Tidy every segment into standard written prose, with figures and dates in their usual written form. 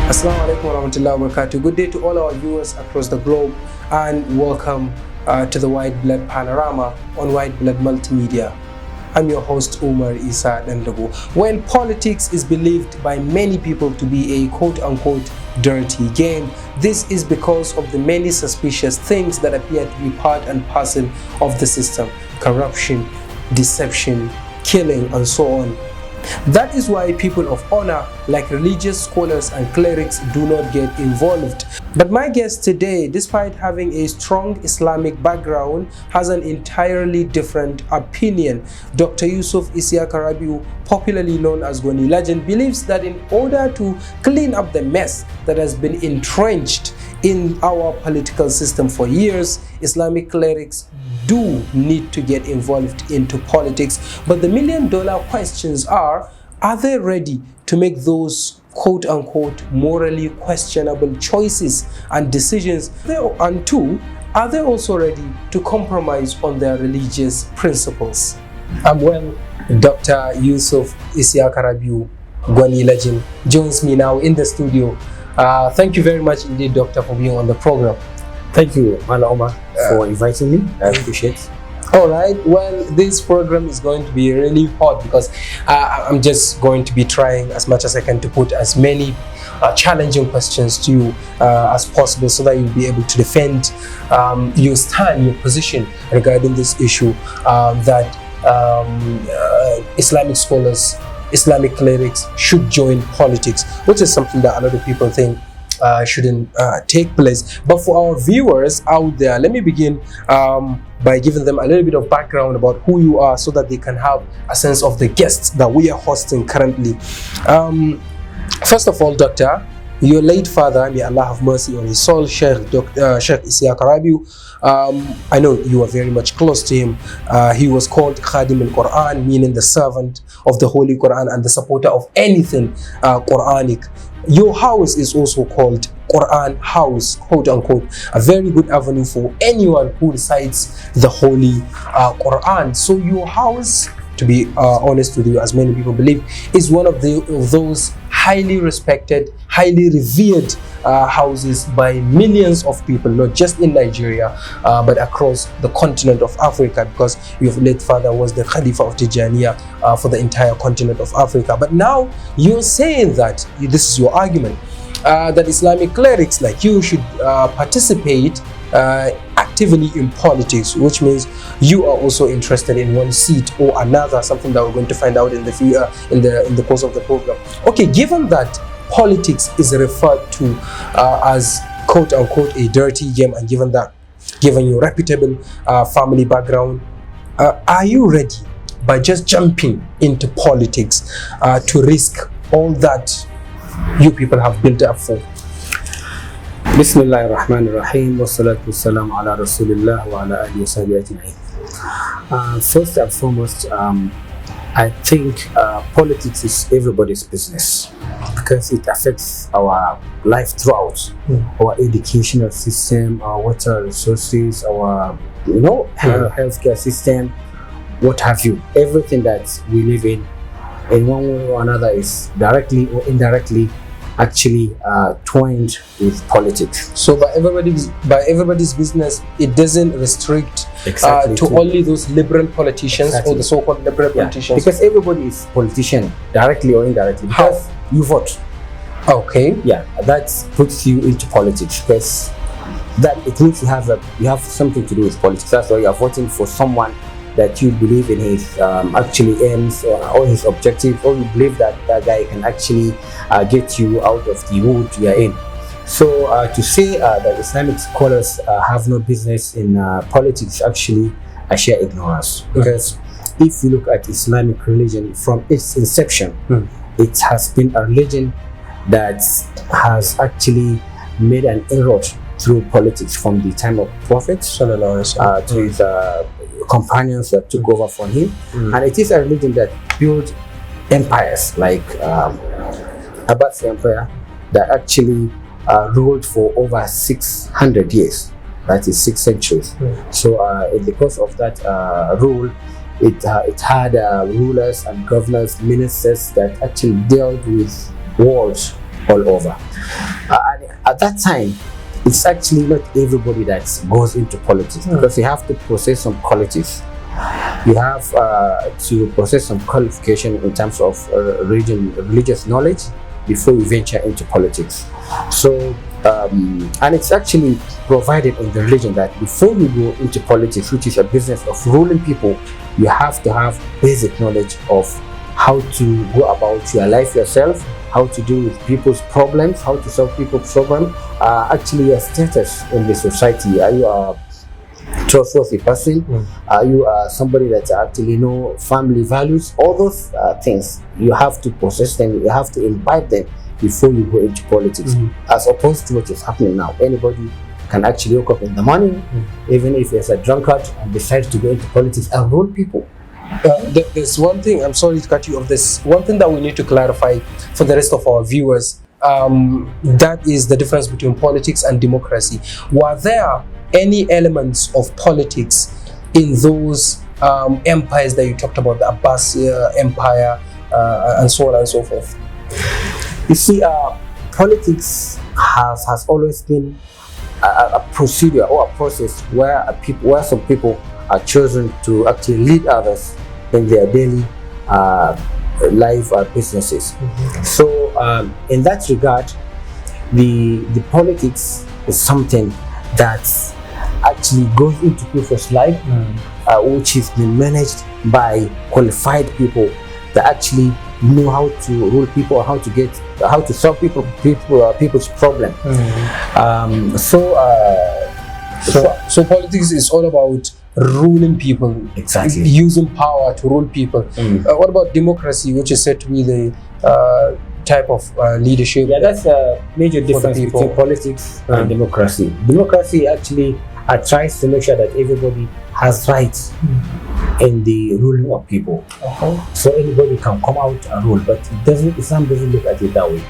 Assalamu alaikum warahmatullahi wabarakatuh. Good day to all our viewers across the globe and welcome to the Whiteblood Panorama on Whiteblood Multimedia. I'm your host Umar Isa Dandago. While politics is believed by many people to be a quote-unquote dirty game, this is because of the many suspicious things that appear to be part and parcel of the system: corruption, deception, killing, and so on. That is why people of honor like religious scholars and clerics do not get involved. But my guest today, despite having a strong Islamic background, has an entirely different opinion. Dr. Yusuf Isiaq Rabiu, popularly known as Gwani Legend, believes that in order to clean up the mess that has been entrenched in our political system for years, Islamic clerics do need to get involved into politics. But the million-dollar questions are they ready to make those quote-unquote morally questionable choices and decisions? And two, are they also ready to compromise on their religious principles? Well, Dr. Yusuf Isiaq Rabiu, Gwani Legend, joins me now in the studio. Thank you very much indeed, Doctor, for being on the program. Thank you, Mala Omar, for inviting me. I appreciate it. All right. Well, this program is going to be really hot because I'm just going to be trying as much as I can to put as many challenging questions to you as possible, so that you'll be able to defend your stand, your position regarding this issue that Islamic scholars, Islamic clerics should join politics, which is something that a lot of people think shouldn't take place. But for our viewers out there, let me begin by giving them a little bit of background about who you are, so that they can have a sense of the guests that we are hosting currently. First of all, Doctor, your late father, may Allah have mercy on his soul, Sheikh Isiaq Rabiu, I know you are very much close to him. He was called Khadim al-Quran, meaning the servant of the Holy Quran and the supporter of anything Quranic. Your house is also called Quran House, quote unquote, a very good avenue for anyone who recites the Holy Quran. So your house, to be honest with you, as many people believe, is one of those highly respected, highly revered houses by millions of people, not just in Nigeria, but across the continent of Africa, because your late father was the Khalifa of Tijaniya for the entire continent of Africa. But now you're saying that, this is your argument, that Islamic clerics like you should participate actively in politics, which means you are also interested in one seat or another, something that we're going to find out in the course of the program. Okay, given that politics is referred to as quote unquote a dirty game, and given your reputable family background, are you ready, by just jumping into politics, to risk all that you people have built up for? Bismillahir Rahmanir Rahim, wa salatu wassalam ala Rasulillah wa ala alihi wa sahbihi ajma'in. First and foremost, I think politics is everybody's business, because it affects our life throughout, our educational system, our water resources, our healthcare system, what have you. Everything that we live in one way or another, is directly or indirectly actually twined with politics. So by everybody's business, it doesn't restrict to only those liberal politicians, or the so-called liberal politicians. Because everybody is politician, directly or indirectly, because you vote. Okay. Yeah, that puts you into politics, because that it means you have something to do with politics. That's why you are voting for someone that you believe in his actually aims or his objectives, or you believe that that guy can actually get you out of the mood you are in. So to say that Islamic scholars have no business in politics, actually I share ignorance. Because if you look at Islamic religion from its inception, it has been a religion that has actually made an inroad through politics from the time of Prophet to his companions that took over from him. And it is a religion that built empires, like Abbas Empire, that actually ruled for over 600 years, that is 6 centuries. So in the course of that rule, it had rulers and governors, ministers that actually dealt with wars all over. And at that time, it's actually not everybody that goes into politics, because you have to possess some qualities. You have to possess some qualification in terms of religious knowledge before you venture into politics. So, and it's actually provided in the religion that before you go into politics, which is a business of ruling people, you have to have basic knowledge of how to go about your life yourself, how to deal with people's problems, how to solve people's problems, actually your status in the society. Are you a trustworthy person? Are you somebody that actually know family values? All those things, you have to possess them, you have to imbibe them before you go into politics, as opposed to what is happening now. Anybody can actually wake up in the morning, even if there's a drunkard, and decide to go into politics and rule people. There's one thing, I'm sorry to cut you off, this one thing that we need to clarify for the rest of our viewers, that is the difference between politics and democracy. Were there any elements of politics in those empires that you talked about, the Abbasid Empire, and so on and so forth? You see, politics has always been a procedure or a process where some people are chosen to actually lead others in their daily life businesses. So in that regard, the politics is something that actually goes into people's life, which is being managed by qualified people that actually know how to rule people, how to solve people's problem. So politics is all about ruling people, exactly, using power to rule people. What about democracy, which is said to be the type of leadership? Yeah, that's a major difference between politics and democracy. Democracy actually tries to make sure that everybody has rights in the ruling of people. So anybody can come out and rule, but Islam doesn't look at it that way.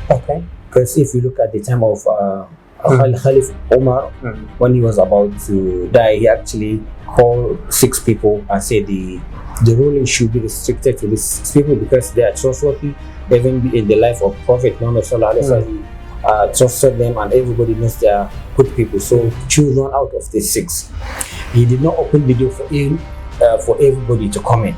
Because if you look at the time of Khalif Umar, when he was about to die, he actually called 6 people and said the ruling should be restricted to these 6 people because they are trustworthy. Even in the life of Prophet Muhammad Sallallahu Alaihi Wasallam, trusted them, and everybody knows they are good people. So choose one out of the 6. He did not open the door for everybody to come in.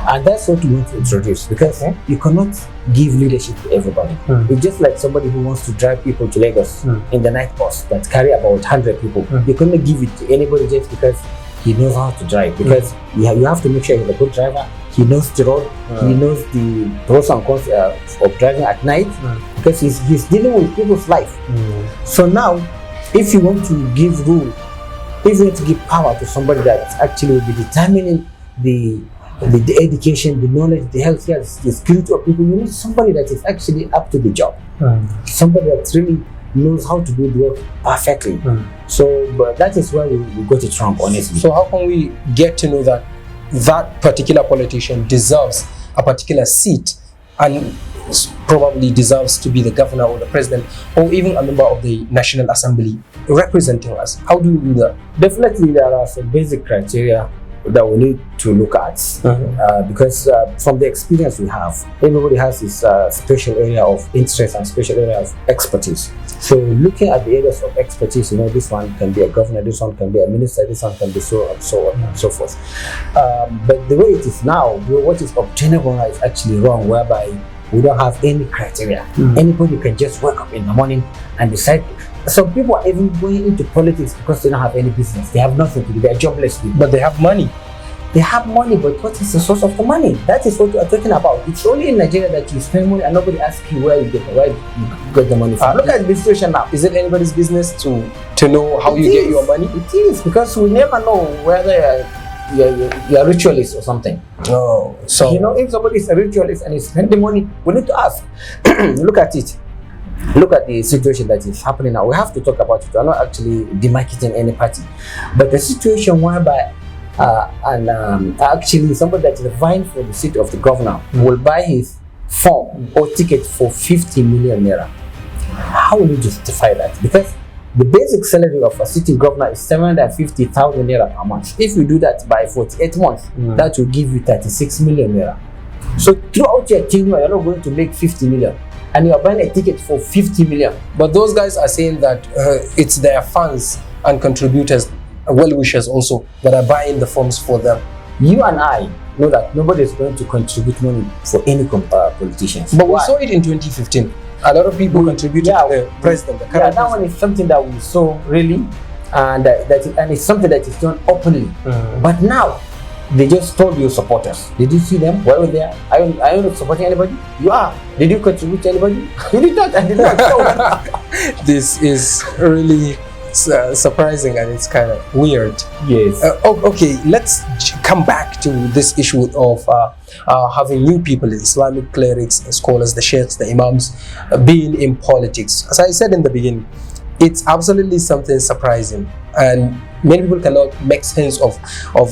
And that's what we want to introduce, because you cannot give leadership to everybody. It's just like somebody who wants to drive people to Lagos in the night bus that carry about 100 people. You cannot give it to anybody just because he knows how to drive, because you have to make sure he's a good driver. He knows the road, he knows the pros and cons of driving at night, because he's dealing with people's life. So now, if you want to give rule, if you want to give power to somebody that actually will be determining the education, the knowledge, the healthcare, the security of people, you need somebody that is actually up to the job. Somebody that really knows how to do the work perfectly. So, but that is where we got it wrong, honestly. So how can we get to know that that particular politician deserves a particular seat and probably deserves to be the governor or the president or even a member of the National Assembly representing us? How do we do that? Definitely there are some basic criteria that we need to look at, because from the experience we have, everybody has this special area of interest and special area of expertise. So looking at the areas of expertise, this one can be a governor, this one can be a minister, this one can be so on and so forth. But the way it is now, what is obtainable now is actually wrong, whereby we don't have any criteria. Anybody can just wake up in the morning and decide. Some people are even going into politics because they don't have any business. They have nothing to do. They are jobless people. But they have money. They have money, but what is the source of the money? That is what we are talking about. It's only in Nigeria that you spend money and nobody asks you where you get the money from. Look at the situation now. Is it anybody's business to know how you get your money? It is, because we never know whether you're a ritualist or something. Oh, so if somebody is a ritualist and is spending money, we need to ask. Look at it. Look at the situation that is happening now. We have to talk about it. We're not actually demarketing any party, but the situation whereby actually somebody that is vying for the seat of the governor will buy his form or ticket for 50 million naira. How will you justify that? Because the basic salary of a sitting governor is 750,000 naira per month. If you do that by 48 months, that will give you 36 million naira. So throughout your tenure, you're not going to make 50 million. and you are buying a ticket for 50 million. But those guys are saying that it's their fans and contributors, well-wishers also, that are buying the forms for them. You and I know that nobody is going to contribute money for any politicians. But we saw it in 2015. A lot of people contributed to the president. The current that one is something that we saw really, and it's something that is done openly. But now, they just told you supporters. Did you see them? Why were they there? Are you not supporting anybody? You are. Did you contribute to anybody? You did not. I did not. This is really surprising, and it's kind of weird. Yes. Okay, let's come back to this issue of having new people, Islamic clerics, scholars, the sheikhs, the imams, being in politics. As I said in the beginning, it's absolutely something surprising, and many people cannot make sense of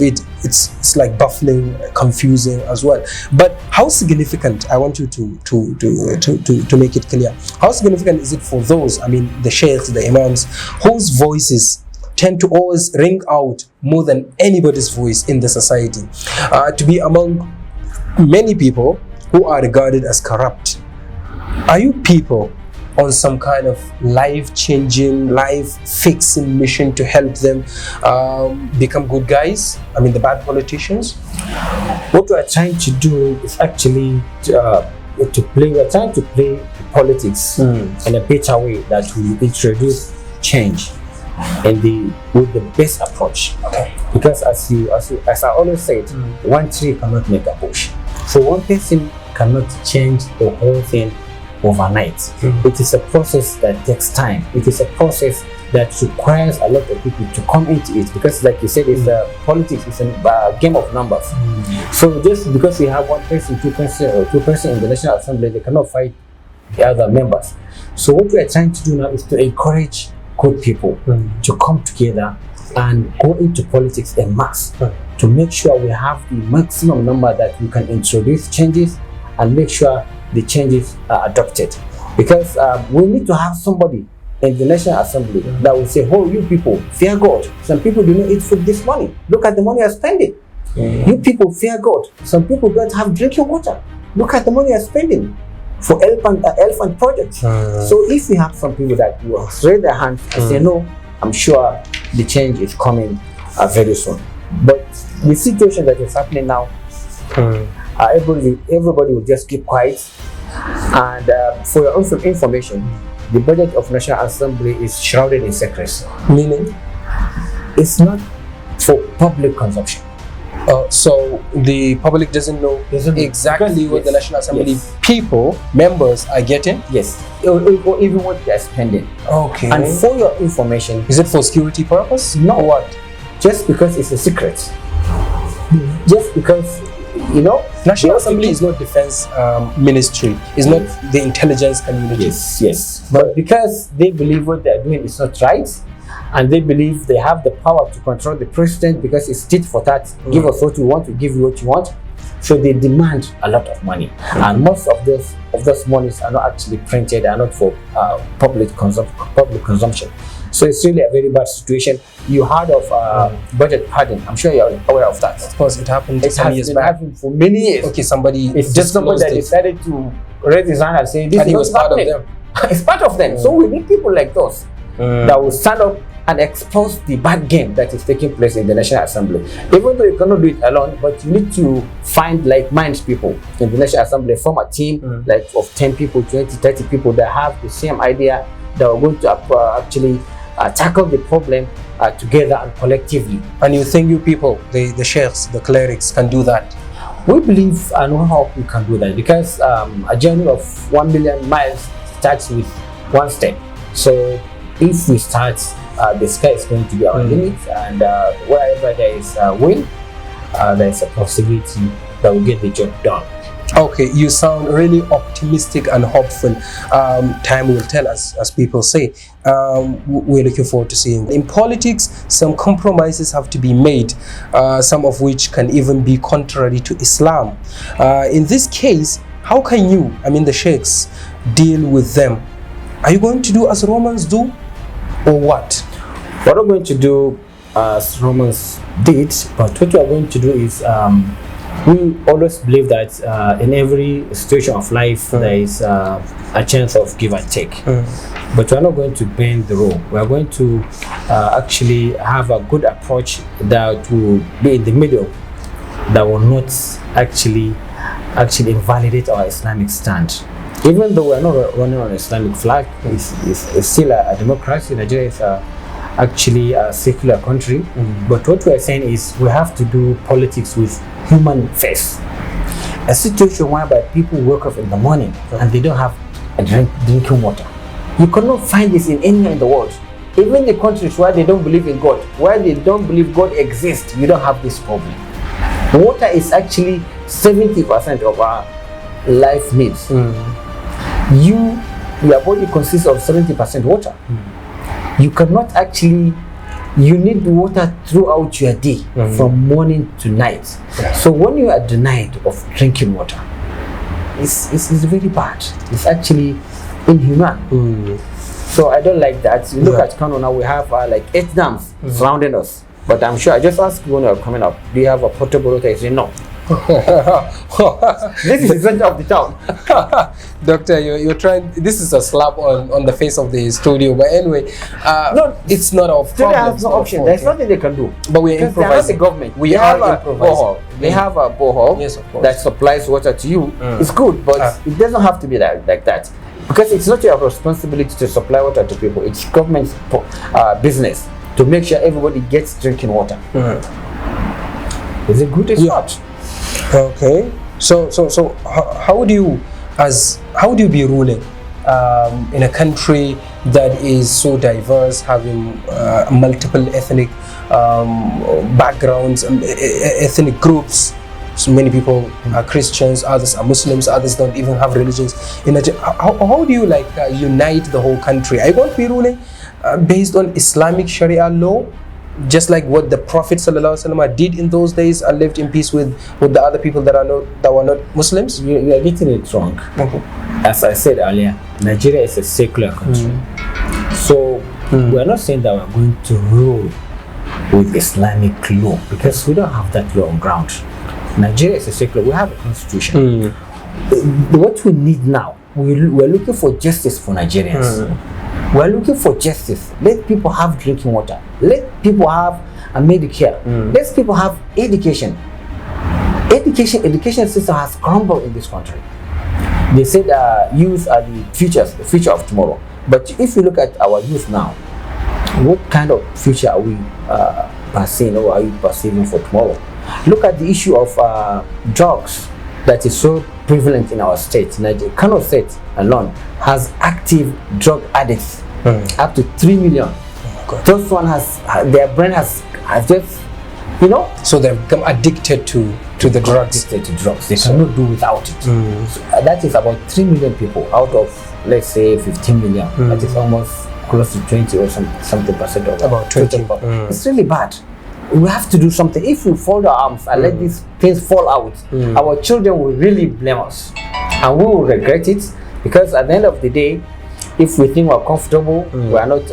it. It's like baffling, confusing as well. But how significant? I want you to make it clear. How significant is it for those? I mean, the sheikhs, the imams, whose voices tend to always ring out more than anybody's voice in the society, to be among many people who are regarded as corrupt. Are you people on some kind of life-changing, life-fixing mission to help them become good guys? I mean, the bad politicians? What we are trying to do is actually we're trying to play politics in a better way, that will introduce change with the best approach. Okay. Because as I always said, one tree cannot make a bush. So one person cannot change the whole thing overnight. It is a process that takes time. It is a process that requires a lot of people to come into it, because like you said, it's politics is a game of numbers. So just because we have one person, two person in the National Assembly, they cannot fight the other members. So what we are trying to do now is to encourage good people to come together and go into politics en masse, to make sure we have the maximum number that we can introduce changes and make sure the changes are adopted. Because we need to have somebody in the National Assembly that will say, oh, you people, fear God. Some people do not eat food this morning. Look at the money you're spending. You people, fear God. Some people don't have drinking water. Look at the money you're spending for elephant projects. So if we have some people that will raise their hands and say, no, I'm sure the change is coming very soon. But the situation that is happening now, everybody will just keep quiet. And for your own information, the budget of National Assembly is shrouded in secrecy. Meaning? It's not for public consumption. So the public doesn't know exactly what the National Assembly people, members are getting? Yes. Or even what they are spending. Okay. And for your information... Is it for security purpose? No. Or what? Just because it's a secret. Just because, you know... National Assembly is not defense ministry. It's not the intelligence community. Yes. But because they believe what they're doing is not right, and they believe they have the power to control the president, because it's tit for tat, give us what we want, we give you what you want. So they demand a lot of money, and most of those monies are not actually printed, are not for public consumption. So it's really a very bad situation. You heard of budget padding? I'm sure you're aware of that. Of course, it happened some years back. It has been happening for many years. Okay, somebody. It's just somebody that decided to raise his hand and say this. And he was part of them. It's part of them. So we need people like those that will stand up and expose the bad game that is taking place in the National Assembly. Even though you cannot do it alone, but you need to find like-minded people in the National Assembly, form a team like of 10 people, 20, 30 people that have the same idea, that are going to actually tackle the problem together and collectively. And you think you people, the sheikhs, the clerics, can do that? We believe and we hope we can do that, because a journey of 1 million miles starts with one step. So if we start, the sky is going to be our limit, and wherever there is a will, there is a possibility that we'll get the job done. Okay, you sound really optimistic and hopeful. Time will tell us, as people say. We're looking forward to seeing. In politics, some compromises have to be made, some of which can even be contrary to Islam. In this case, how can you, I mean the sheikhs, deal with them? Are you going to do as Romans do, or what? What we're going to do as Romans did, but what we are going to do is we always believe that in every situation of life there is a chance of give and take. But we're not going to bend the rule. We're going to actually have a good approach that will be in the middle, that will not actually invalidate our Islamic stand. Even though we're not running on an Islamic flag, it's still a democracy. Nigeria is actually a secular country. But what we're saying is we have to do politics with human face. A situation whereby people wake up in the morning and they don't have drinking water. You cannot find this in anywhere in the world. Even the countries where they don't believe in God, where they don't believe God exists, you don't have this problem. Water is actually 70% of our life needs. Your body consists of 70% water. You cannot actually, you need water throughout your day, from morning to night. So when you are denied of drinking water, it's very bad. It's actually inhuman. So I don't like that. You look at Kano now, we have like 8 dams surrounding us. But I'm sure, I just asked you when you're coming up, do you have a potable water? You say no. This is the center of the town. Doctor, you're trying, this is a slap on the face of the studio, but anyway, no, it's not our problem. They have no option. There's nothing they can do. But we're improvising. The government. We are improvising. They have a borehole that supplies water to you. It's good, but it doesn't have to be like that. Because it's not your responsibility to supply water to people. It's government's business to make sure everybody gets drinking water. Is it good? It's not. Okay. So how would you be ruling in a country that is so diverse, having multiple ethnic backgrounds, ethnic groups? So many people are Christians, others are Muslims, others don't even have religions. How do you unite the whole country? Are you going to be ruling based on Islamic Sharia law, just like what the Prophet ﷺ did in those days and lived in peace with the other people that were not Muslims? You are getting it wrong. As I said earlier, Nigeria is a secular country. So we are not saying that we are going to rule with Islamic law, because we don't have that law on ground. Nigeria is a secular. We have a constitution. What we need now, we're looking for justice for Nigerians. We're looking for justice. Let people have drinking water. Let people have a Medicare. Let people have education. Education system has crumbled in this country. They said youth are the future of tomorrow. But if you look at our youth now, what kind of future are we perceiving, or are you perceiving for tomorrow? Look at the issue of drugs that is so prevalent in our state. Nigeria, Kano State alone has active drug addicts up to 3 million. Those one their brain has just, so they've become addicted to the drugs. Addicted to drugs. They cannot do without it. So, that is about 3 million people out of, let's say, 15 million. That is almost close to 20 or something percent of about 20. It's really bad. We have to do something. If we fold our arms and let these things fall out, our children will really blame us, and we will regret it, because at the end of the day, if we think we're comfortable, we are not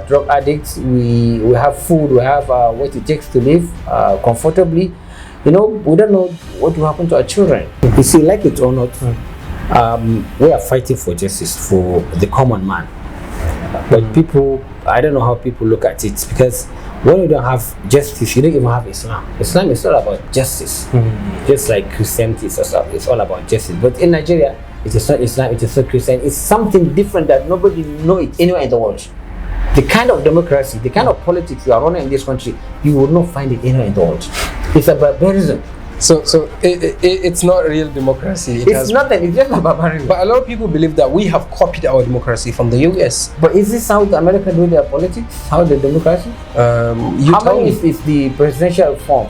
drug addicts, we have food, we have what it takes to live comfortably, we don't know what will happen to our children. You see, like it or not, we are fighting for justice for the common man. But people, I don't know how people look at it, because when you don't have justice, you don't even have Islam. Islam is all about justice, just like Christianity is all about justice. But in Nigeria, it is not Islam, it is not Christian. It's something different that nobody knows it anywhere in the world. The kind of democracy, the kind of politics you are running in this country, you will not find it anywhere in the world. It's a barbarism. So it's not real democracy. It's nothing. It's just a barbarism. But a lot of people believe that we have copied our democracy from the US. But is this how America do their politics? How the democracy? How many is the presidential form?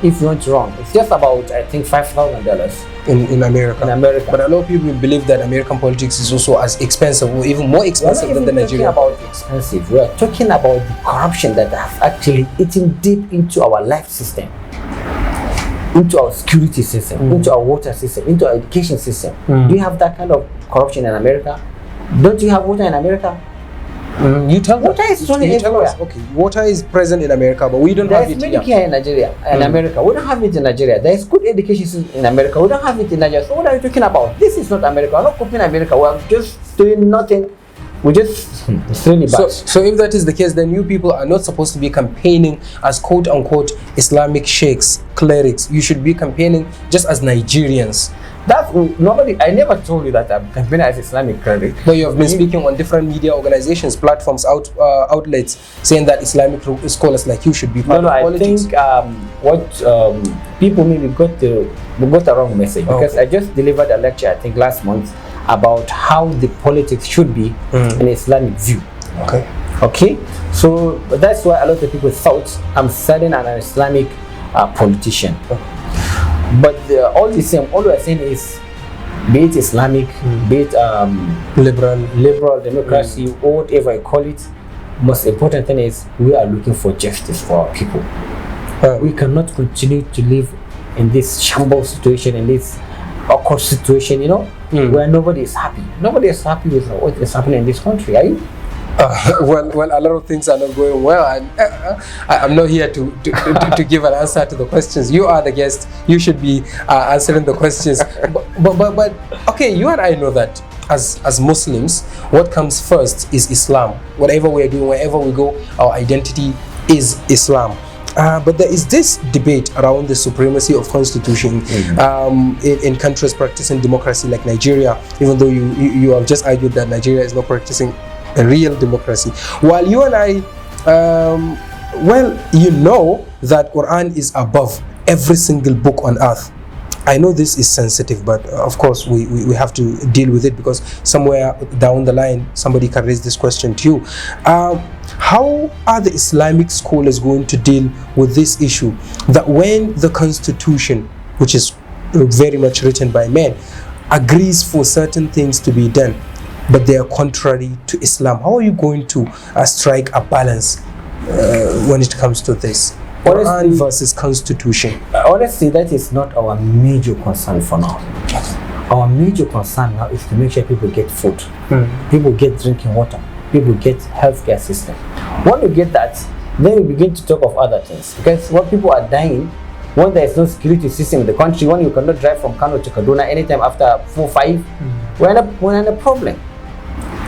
If you want to run, it's just about, I think, $5,000 in America. In America. But a lot of people believe that American politics is also as expensive, or even more expensive than the Nigerian. We're not even talking about expensive. We are talking about the corruption that has actually eaten deep into our life system, into our security system, into our water system, into our education system. Do you have that kind of corruption in America? Don't you have water in America? You tell Water us. is strongly You tell us. everywhere. Okay, water is present in America, but we don't have There's it here. Medicare in Nigeria, in America. We don't have it in Nigeria. There's good education in America. We don't have it in Nigeria. So what are you talking about? This is not America. We're not copying America. We're just doing nothing. We just it's really bad. So if that is the case, then you people are not supposed to be campaigning as quote unquote Islamic sheikhs, clerics. You should be campaigning just as Nigerians. That's nobody. I never told you that I'm campaigning as Islamic cleric. But you have been speaking on different media organizations, platforms, outlets, saying that Islamic scholars like you should be part of politics. I think what people maybe got the wrong message, because I just delivered a lecture, I think last month, about how the politics should be in Islamic view. Okay. So that's why a lot of people thought I'm studying an Islamic politician. But all the same, all we're saying is, be it Islamic, be it liberal democracy, or whatever I call it, most important thing is we are looking for justice for our people. We cannot continue to live in this shambles situation, in this awkward situation, where nobody is happy. Nobody is happy with what is happening in this country, are you? Well, a lot of things are not going well, and I'm not here to give an answer to the questions. You are the guest. You should be answering the questions. But okay, you and I know that as Muslims, what comes first is Islam. Whatever we're doing, wherever we go, our identity is Islam. But there is this debate around the supremacy of constitution in countries practicing democracy like Nigeria, even though you have just argued that Nigeria is not practicing a real democracy. While you and I, you know that Quran is above every single book on earth. I know this is sensitive, but of course we have to deal with it, because somewhere down the line somebody can raise this question to you. How are the Islamic scholars going to deal with this issue, that when the constitution, which is very much written by men, agrees for certain things to be done, but they are contrary to Islam? How are you going to strike a balance when it comes to this? Quran versus constitution. Honestly, that is not our major concern for now. Our major concern now is to make sure people get food, people get drinking water, people get healthcare system. When we get that, then we begin to talk of other things. Because when people are dying, when there is no security system in the country, when you cannot drive from Kano to Kaduna anytime after 4 5, we're in a problem.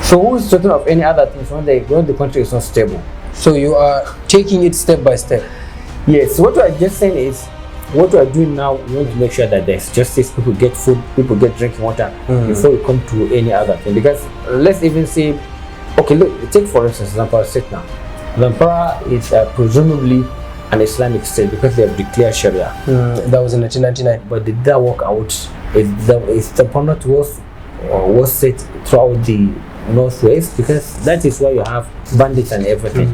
So who is talking of any other things when the country is not stable? So you are taking it step by step. Yes, what we are just saying is, what we are doing now, we want to make sure that there's justice, people get food, people get drinking water, before we come to any other thing. Because let's even say, okay, look, take for instance Zamfara State now. Zamfara is presumably an Islamic state because they have declared Sharia. That was in 1999. But did that work out? Is the Panorama was set throughout the northwest? Because that is why you have bandits and everything.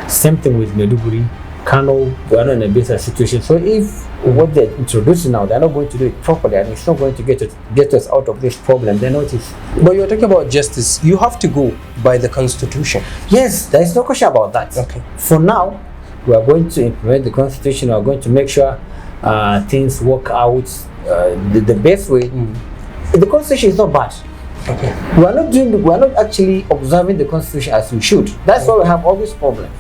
Same thing with Maiduguri, Kano. We are not in a better situation. So if what they're introducing now, they're not going to do it properly, and it's not going to get us out of this problem, then what is? But you're talking about justice. You have to go by the constitution. Yes, there is no question about that. Okay. For now, we are going to implement the constitution. We are going to make sure things work out the best way. The constitution is not bad. Okay. We are not actually observing the constitution as we should. That's why we have all these problems.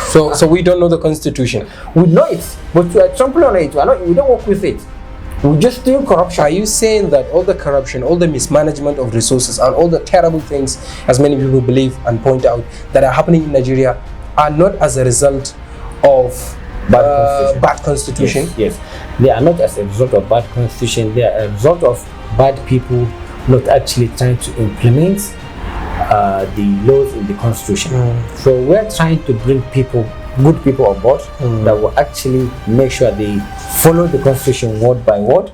So we don't know the constitution. We know it, but we are trampling on it. We don't work with it. We just do corruption. Are you saying that all the corruption, all the mismanagement of resources, and all the terrible things, as many people believe and point out, that are happening in Nigeria are not as a result of bad constitution? Yes, they are not as a result of bad constitution. They are a result of bad people not actually trying to implement the laws in the constitution. So we're trying to bring good people on board that will actually make sure they follow the constitution word by word.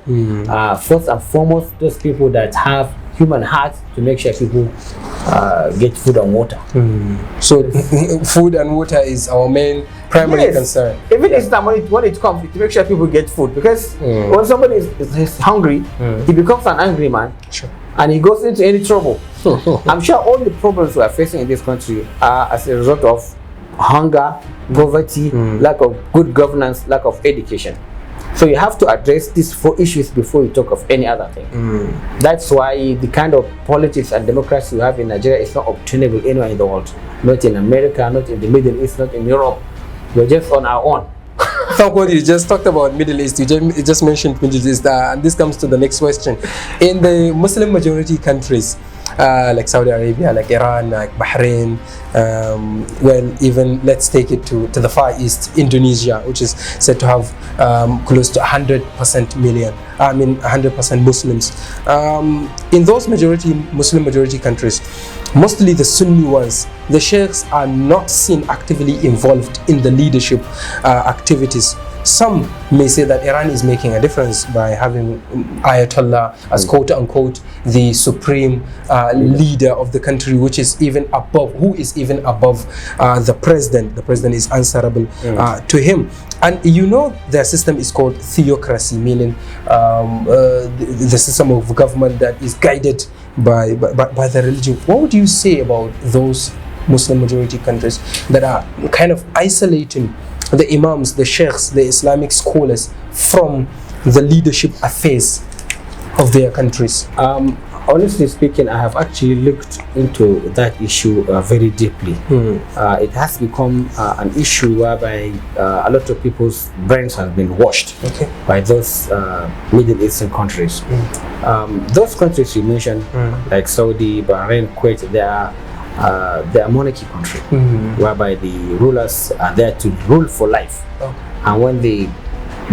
First and foremost, those people that have human hearts, to make sure people get food and water. So food and water is our main primary concern. Even Islam, when it comes, to make sure people get food, because when somebody is hungry, he becomes an angry man. Sure. And he goes into any trouble. I'm sure all the problems we are facing in this country are as a result of hunger, poverty, lack of good governance, lack of education. So you have to address these 4 issues before you talk of any other thing. That's why the kind of politics and democracy you have in Nigeria is not obtainable anywhere in the world. Not in America, not in the Middle East, not in Europe. We're just on our own. Thank God you just talked about Middle East. You just mentioned Middle East, and this comes to the next question. In the Muslim majority countries, like Saudi Arabia, like Iran, like Bahrain, well, even let's take it to the Far East, Indonesia, which is said to have close to 100% Muslims. In those Muslim majority countries, mostly the Sunni ones, the sheikhs are not seen actively involved in the leadership activities. Some may say that Iran is making a difference by having Ayatollah as quote unquote the supreme leader of the country, who is even above the president. The president is answerable to him. And you know, their system is called theocracy, meaning the system of government that is guided by the religion. What would you say about those Muslim majority countries that are kind of isolating the imams, the sheikhs, the Islamic scholars from the leadership affairs of their countries? Honestly speaking, I have actually looked into that issue very deeply. It has become an issue whereby a lot of people's brains have been washed by those Middle Eastern countries. Those countries you mentioned, like Saudi, Bahrain, Kuwait, they are monarchy country, whereby the rulers are there to rule for life, and when they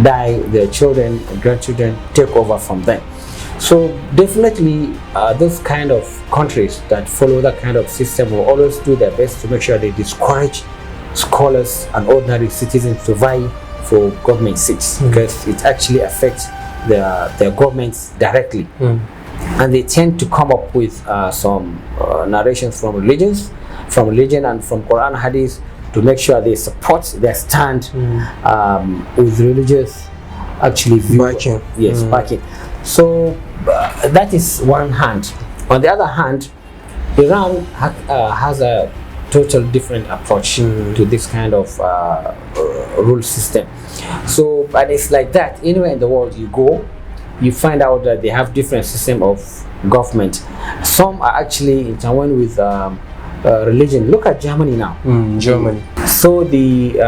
die, their children and grandchildren take over from them. So definitely those kind of countries that follow that kind of system will always do their best to make sure they discourage scholars and ordinary citizens to vie for government seats, because it actually affects their governments directly. And they tend to come up with some narrations from religion and from Quran Hadith to make sure they support their stand with religious backing. Backing. So that is one hand. On the other hand, Iran has a total different approach to this kind of rule system. So, and it's like that anywhere in the world you go, you find out that they have different system of government. Some are actually intertwined with religion. Look at Germany now. Germany. So the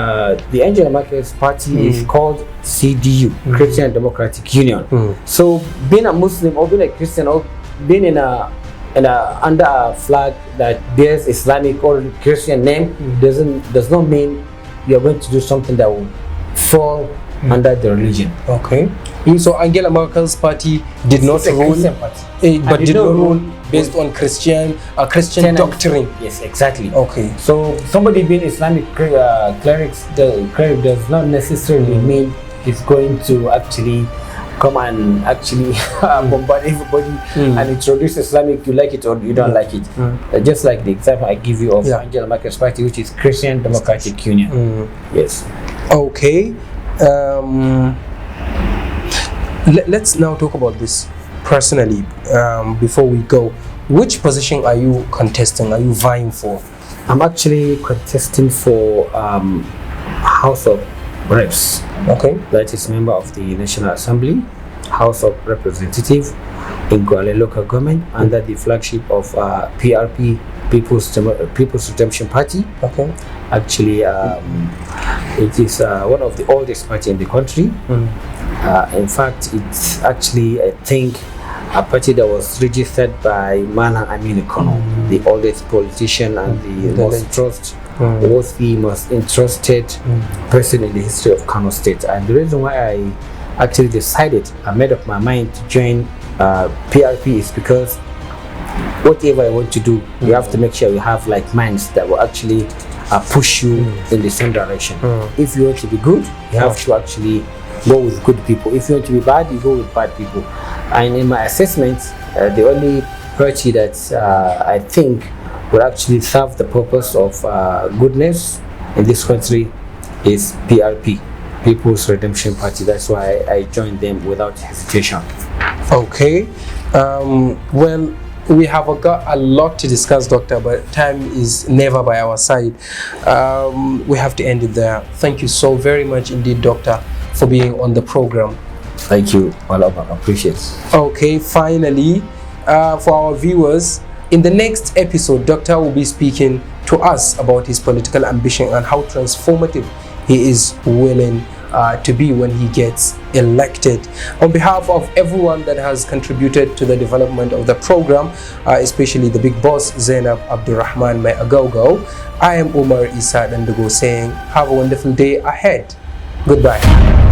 Angela Merkel's party is called CDU, Christian Democratic Union. So being a Muslim or being a Christian or being in a under a flag that bears Islamic or Christian name does not mean you're going to do something that will fall under the religion. Okay. So Angela Merkel's party did not rule, but did not rule based on Christian doctrine. Yes, exactly. Okay. So somebody being Islamic cleric does not necessarily mean he's going to actually come and actually bombard everybody and introduce Islamic. You like it or you don't like it. Just like the example I give you of Angela Merkel's party, which is Christian Democratic Union. Yes. Okay. Let's now talk about this personally. Before we go, which position are you contesting? Are you vying for? I'm actually contesting for House of Reps. Okay. That is member of the National Assembly, House of Representatives in Gwale local government under the flagship of PRP, People's Redemption Party. Okay. Actually, it is one of the oldest party in the country. In fact, it's actually, I think, a party that was registered by Manan Aminu Kano, the oldest politician and the most entrusted person in the history of Kano State. And the reason why I actually decided, I made up my mind to join PRP is because whatever I want to do, you have to make sure you have like minds that will actually push you in the same direction. If you want to be good, you have to actually go with good people. If you want to be bad, you go with bad people. And in my assessment, the only party that I think will actually serve the purpose of goodness in this country is PRP, People's Redemption Party. That's why I joined them without hesitation. Okay. Well, we have got a lot to discuss, Doctor, but time is never by our side. We have to end it there. Thank you so very much indeed, Doctor, for being on the program. Thank you. Well, I appreciate it. Okay, finally, for our viewers, in the next episode, Doctor will be speaking to us about his political ambition and how transformative he is willing to be when he gets elected. On behalf of everyone that has contributed to the development of the program, especially the big boss Zainab Abdurrahman Mai Agogo, I am Umar Isa Dandago saying have a wonderful day ahead. Goodbye.